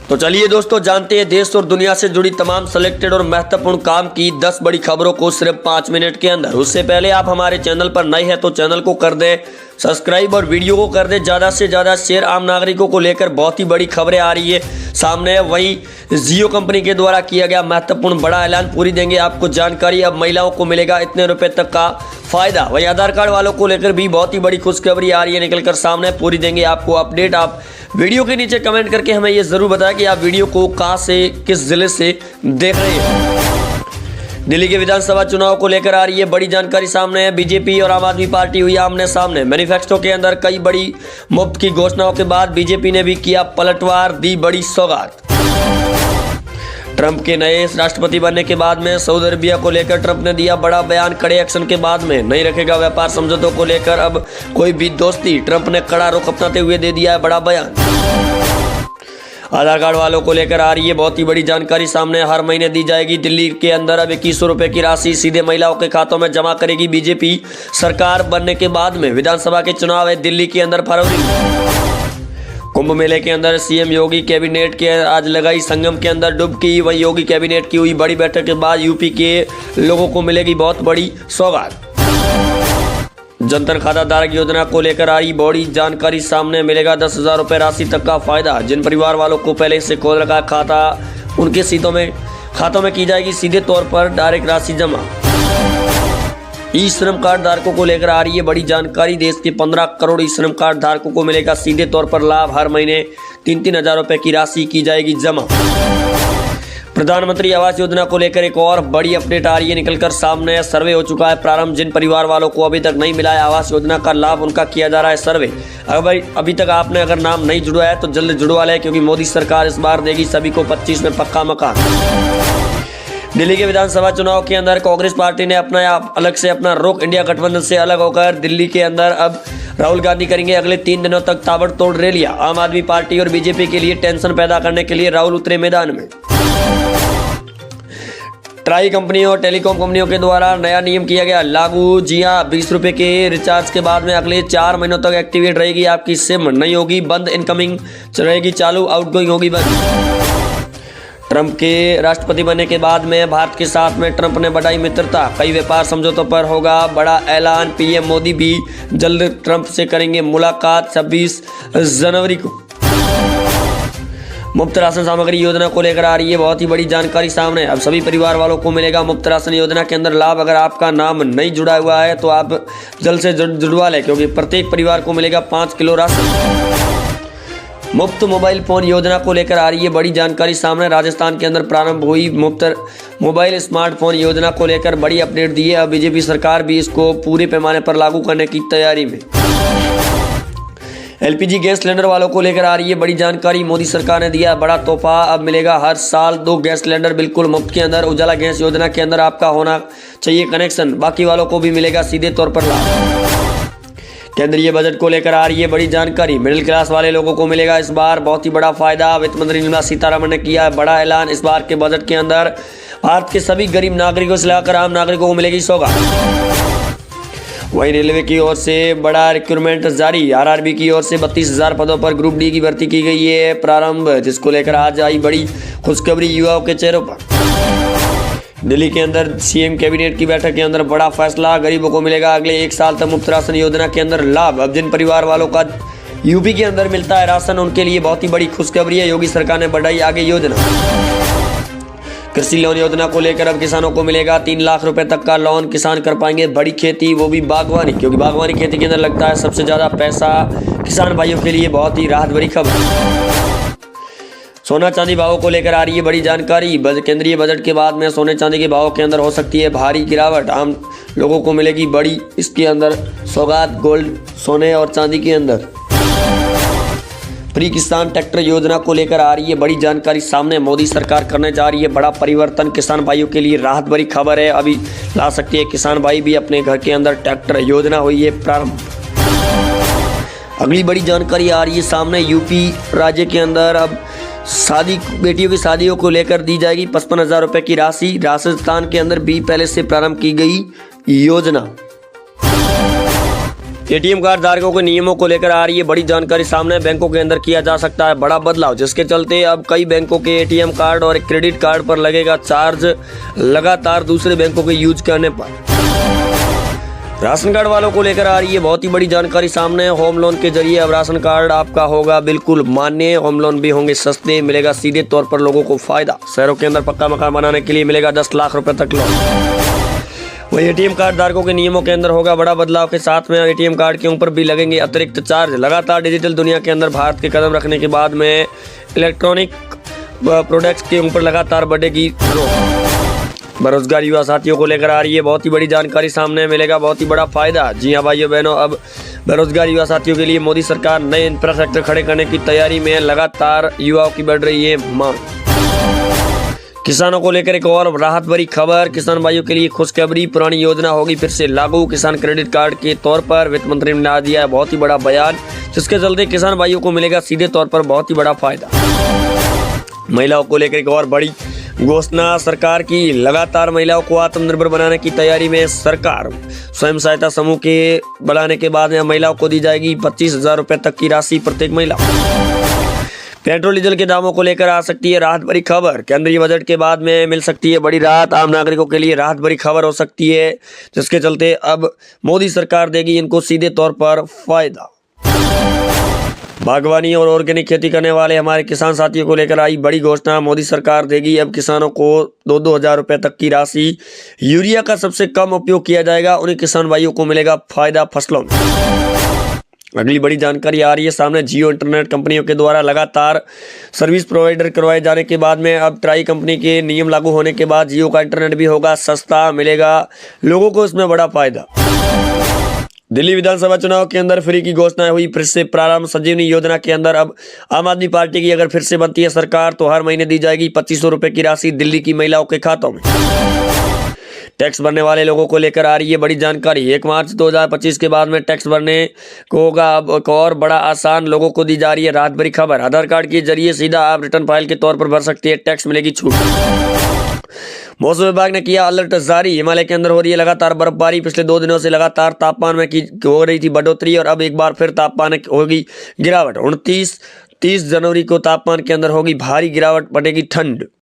तो चलिए दोस्तों, जानते हैं देश और दुनिया से जुड़ी तमाम सिलेक्टेड और महत्वपूर्ण काम की 10 बड़ी खबरों को सिर्फ 5 मिनट के अंदर। उससे पहले आप हमारे चैनल पर नए हैं तो चैनल को कर दें सब्सक्राइब और वीडियो को कर दें ज़्यादा से ज़्यादा शेयर। आम नागरिकों को लेकर बहुत ही बड़ी खबरें आ रही है सामने। वहीं जियो कंपनी के द्वारा किया गया महत्वपूर्ण बड़ा ऐलान, पूरी देंगे आपको जानकारी। अब महिलाओं को मिलेगा इतने रुपए तक का फायदा। वहीं आधार कार्ड वालों को लेकर भी बहुत ही बड़ी खुशखबरी आ रही है निकलकर सामने, पूरी देंगे आपको अपडेट। आप वीडियो के नीचे कमेंट करके हमें ये जरूर बताएं कि आप वीडियो को कहां से, किस जिले से देख रहे हैं। दिल्ली के विधानसभा चुनाव को लेकर आ रही है बड़ी जानकारी सामने है। बीजेपी और आम आदमी पार्टी हुई आमने सामने। मैनिफेस्टो के अंदर कई बड़ी मुफ्त की घोषणाओं के बाद बीजेपी ने भी किया पलटवार, दी बड़ी सौगात। ट्रंप के नए राष्ट्रपति बनने के बाद में सऊदी अरबिया को लेकर ट्रंप ने दिया बड़ा बयान। कड़े एक्शन के बाद में नहीं रखेगा व्यापार समझौतों को लेकर अब कोई भी दोस्ती। ट्रंप ने कड़ा रुख अपनाते हुए दे दिया है बड़ा बयान। आधार कार्ड वालों को लेकर आ रही है बहुत ही बड़ी जानकारी सामने। हर महीने दी जाएगी दिल्ली के अंदर अब 2100 रुपए की राशि सीधे महिलाओं के खातों में जमा करेगी बीजेपी सरकार बनने के बाद में। विधानसभा के चुनाव है दिल्ली के अंदर फरवरी में। कुंभ मेले के अंदर सीएम योगी कैबिनेट के आज लगाई संगम के अंदर डुबकी। वहीं योगी कैबिनेट की हुई बड़ी बैठक के बाद यूपी के लोगों को मिलेगी बहुत बड़ी सौगात। जनधन खाता धारक योजना को लेकर आई बड़ी जानकारी सामने। मिलेगा 10,000 रुपए राशि तक का फायदा। जिन परिवार वालों को पहले से खोल रखा खाता, उनके खातों में की जाएगी सीधे तौर पर डायरेक्ट राशि जमा। ई श्रम कार्ड धारकों को लेकर आ रही है बड़ी जानकारी। देश के 15 करोड़ ई श्रम कार्ड धारकों को मिलेगा सीधे तौर पर लाभ। हर महीने 3-3 हजार रुपए की राशि की जाएगी जमा। प्रधानमंत्री आवास योजना को लेकर एक और बड़ी अपडेट आ रही है निकलकर सामने। सर्वे हो चुका है प्रारंभ। जिन परिवार वालों को अभी तक नहीं मिला है आवास योजना का लाभ, उनका किया जा रहा है सर्वे। अभी तक आपने अगर नाम नहीं जुड़वाया है तो जल्द जुड़वा लें, क्योंकि मोदी सरकार इस बार देगी सभी को 25 में पक्का मकान। दिल्ली के विधानसभा चुनाव के अंदर कांग्रेस पार्टी ने अपनाया अलग से अपना रुख। इंडिया गठबंधन से अलग होकर दिल्ली के अंदर अब राहुल गांधी करेंगे अगले 3 दिनों तक ताबड़तोड़ रैलियां। आम आदमी पार्टी और बीजेपी के लिए टेंशन पैदा करने के लिए राहुल उतरे मैदान में। ट्राई कंपनियों और टेलीकॉम कंपनियों के द्वारा नया नियम किया गया लागू। जी हां, 20 रुपए के रिचार्ज के बाद में अगले 4 महीनों तक एक्टिवेट रहेगी आपकी सिम। नहीं होगी बंद, इनकमिंग रहेगी चालू, आउटगोइंग होगी बंद। ट्रंप के राष्ट्रपति बनने के बाद में भारत के साथ में ट्रंप ने बढ़ाई मित्रता। कई व्यापार समझौतों पर होगा बड़ा ऐलान। पीएम मोदी भी जल्द ट्रंप से करेंगे मुलाकात 26 जनवरी को। मुफ्त राशन सामग्री योजना को लेकर आ रही है बहुत ही बड़ी जानकारी सामने। अब सभी परिवार वालों को मिलेगा मुफ्त राशन योजना के अंदर लाभ। अगर आपका नाम नहीं जुड़ा हुआ है तो आप जल्द से जुड़वा लें, क्योंकि प्रत्येक परिवार को मिलेगा 5 किलो राशन। मुफ्त मोबाइल फोन योजना को लेकर आ रही है बड़ी जानकारी सामने। राजस्थान के अंदर प्रारंभ हुई मुफ्त मोबाइल स्मार्टफोन योजना को लेकर बड़ी अपडेट दी है। अब बीजेपी सरकार भी इसको पूरे पैमाने पर लागू करने की तैयारी में। एलपीजी गैस सिलेंडर वालों को लेकर आ रही है बड़ी जानकारी। मोदी सरकार ने दिया बड़ा तोहफा। अब मिलेगा हर साल 2 गैस सिलेंडर बिल्कुल मुफ्त के अंदर। उजाला गैस योजना के अंदर आपका होना चाहिए कनेक्शन, बाकी वालों को भी मिलेगा सीधे तौर पर लाभ। केंद्रीय बजट को लेकर आ रही है बड़ी जानकारी। मिडिल क्लास वाले लोगों को मिलेगा इस बार बहुत ही बड़ा फायदा। वित्त मंत्री निर्मला सीतारमण ने किया है बड़ा ऐलान। इस बार के बजट के अंदर भारत के सभी गरीब नागरिकों से लेकर आम नागरिकों को मिलेगी सौगात। वहीं रेलवे की ओर से बड़ा रिक्रूटमेंट जारी। आरआरबी की ओर से 32,000 पदों पर ग्रुप डी की भर्ती की गई है प्रारंभ, जिसको लेकर आज आई बड़ी खुशखबरी युवाओं के चेहरों पर। दिल्ली के अंदर सीएम कैबिनेट की बैठक के अंदर बड़ा फैसला। गरीबों को मिलेगा अगले 1 साल तक मुफ्त राशन योजना के अंदर लाभ। अब जिन परिवार वालों का यूपी के अंदर मिलता है राशन, उनके लिए बहुत ही बड़ी खुशखबरी है। योगी सरकार ने बढ़ाई आगे योजना। कृषि लोन योजना को लेकर अब किसानों को मिलेगा 3 लाख रुपए तक का लोन। किसान कर पाएंगे बड़ी खेती, वो भी बागवानी, क्योंकि बागवानी खेती के अंदर लगता है सबसे ज्यादा पैसा। किसान भाइयों के लिए बहुत ही राहत भरी खबर। सोना चांदी भावों को लेकर आ रही है बड़ी जानकारी। केंद्रीय बजट के बाद में सोने चांदी के भावों के अंदर हो सकती है भारी गिरावट। आम लोगों को मिलेगी बड़ी इसके अंदर सौगात गोल्ड, सोने और चांदी के अंदर। प्री किसान ट्रैक्टर योजना को लेकर आ रही है बड़ी जानकारी सामने। मोदी सरकार करने जा रही है बड़ा परिवर्तन। किसान भाइयों के लिए राहत भरी खबर है। अभी ला सकती है किसान भाई भी अपने घर के अंदर ट्रैक्टर। योजना हुई है प्रारंभ। अगली बड़ी जानकारी आ रही है सामने। यूपी राज्य के अंदर अब बेटियों की शादियों को लेकर दी जाएगी 55,000 रुपए की राशि। राजस्थान के अंदर भी पहले से प्रारंभ की गई योजना। एटीएम कार्ड धारकों के नियमों को लेकर आ रही है बड़ी जानकारी सामने। बैंकों के अंदर किया जा सकता है बड़ा बदलाव, जिसके चलते अब कई बैंकों के एटीएम कार्ड और क्रेडिट कार्ड पर लगेगा चार्ज लगातार दूसरे बैंकों के यूज करने पर। राशन कार्ड वालों को लेकर आ रही है बहुत ही बड़ी जानकारी सामने। होम लोन के जरिए अब राशन कार्ड आपका होगा बिल्कुल मान्य। होम लोन भी होंगे सस्ते, मिलेगा सीधे तौर पर लोगों को फायदा। शहरों के अंदर पक्का मकान बनाने के लिए मिलेगा 10 लाख रुपए तक लोन। वही एटीएम कार्ड धारकों के नियमों के अंदर होगा बड़ा बदलाव के साथ में एटीएम कार्ड के ऊपर भी लगेंगे अतिरिक्त चार्ज। लगातार डिजिटल दुनिया के अंदर भारत के कदम रखने के बाद में इलेक्ट्रॉनिक प्रोडक्ट्स के ऊपर लगातार बढ़ेगी रोक। बेरोजगार युवा साथियों को लेकर आ रही है बहुत ही बड़ी जानकारी सामने, मिलेगा बहुत ही बड़ा फायदा। जी हाँ भाइयों बहनों, अब बेरोजगार युवा साथियों के लिए मोदी सरकार नए इंफ्रास्ट्रक्चर खड़े करने की तैयारी में है। लगातार युवाओं की बढ़ रही है मांग। किसानों को लेकर एक और राहत भरी खबर। किसान भाइयों के लिए खुशखबरी, पुरानी योजना होगी फिर से लागू। किसान क्रेडिट कार्ड के तौर पर वित्त मंत्री ने दिया है बहुत ही बड़ा बयान, जिसके चलते किसान भाइयों को मिलेगा सीधे तौर पर बहुत ही बड़ा फायदा। महिलाओं को लेकर एक और बड़ी घोषणा सरकार की। लगातार महिलाओं को आत्मनिर्भर बनाने की तैयारी में सरकार। स्वयं सहायता समूह के बनाने के बाद में महिलाओं को दी जाएगी 25,000 रुपए तक की राशि प्रत्येक महिला। पेट्रोल डीजल के दामों को लेकर आ सकती है राहत भरी खबर। केंद्रीय बजट के बाद में मिल सकती है बड़ी राहत। आम नागरिकों के लिए राहत भरी खबर हो सकती है, जिसके चलते अब मोदी सरकार देगी इनको सीधे तौर पर फायदा। बागवानी और ऑर्गेनिक खेती करने वाले हमारे किसान साथियों को लेकर आई बड़ी घोषणा। मोदी सरकार देगी अब किसानों को 2-2 हज़ार रुपए तक की राशि। यूरिया का सबसे कम उपयोग किया जाएगा, उन्हीं किसान भाइयों को मिलेगा फायदा फसलों में। अगली बड़ी जानकारी आ रही है सामने। जियो इंटरनेट कंपनियों के द्वारा लगातार सर्विस प्रोवाइडर करवाए जाने के बाद में अब ट्राई कंपनी के नियम लागू होने के बाद जियो का इंटरनेट भी होगा सस्ता, मिलेगा लोगों को इसमें बड़ा फायदा। दिल्ली विधानसभा चुनाव के अंदर फ्री की घोषणा हुई फिर से प्रारंभ। संजीवनी योजना के अंदर अब आम आदमी पार्टी की अगर फिर से बनती है सरकार तो हर महीने दी जाएगी 2500 रुपए की राशि दिल्ली की महिलाओं के खातों में। टैक्स भरने वाले लोगों को लेकर आ रही है बड़ी जानकारी। 1 मार्च 2025 के बाद में टैक्स भरने को होगा अब एक और बड़ा आसान, लोगों को दी जा रही है राहत भरी खबर। आधार कार्ड के जरिए सीधा आप रिटर्न फाइल के तौर पर भर सकते हैं, टैक्स मिलेगी छूट। मौसम विभाग ने किया अलर्ट जारी। हिमालय के अंदर हो रही है लगातार बर्फबारी। पिछले 2 दिनों से लगातार तापमान में हो रही थी बढ़ोतरी और अब एक बार फिर तापमान होगी गिरावट। 29-30 जनवरी को तापमान के अंदर होगी भारी गिरावट, बढ़ेगी ठंड।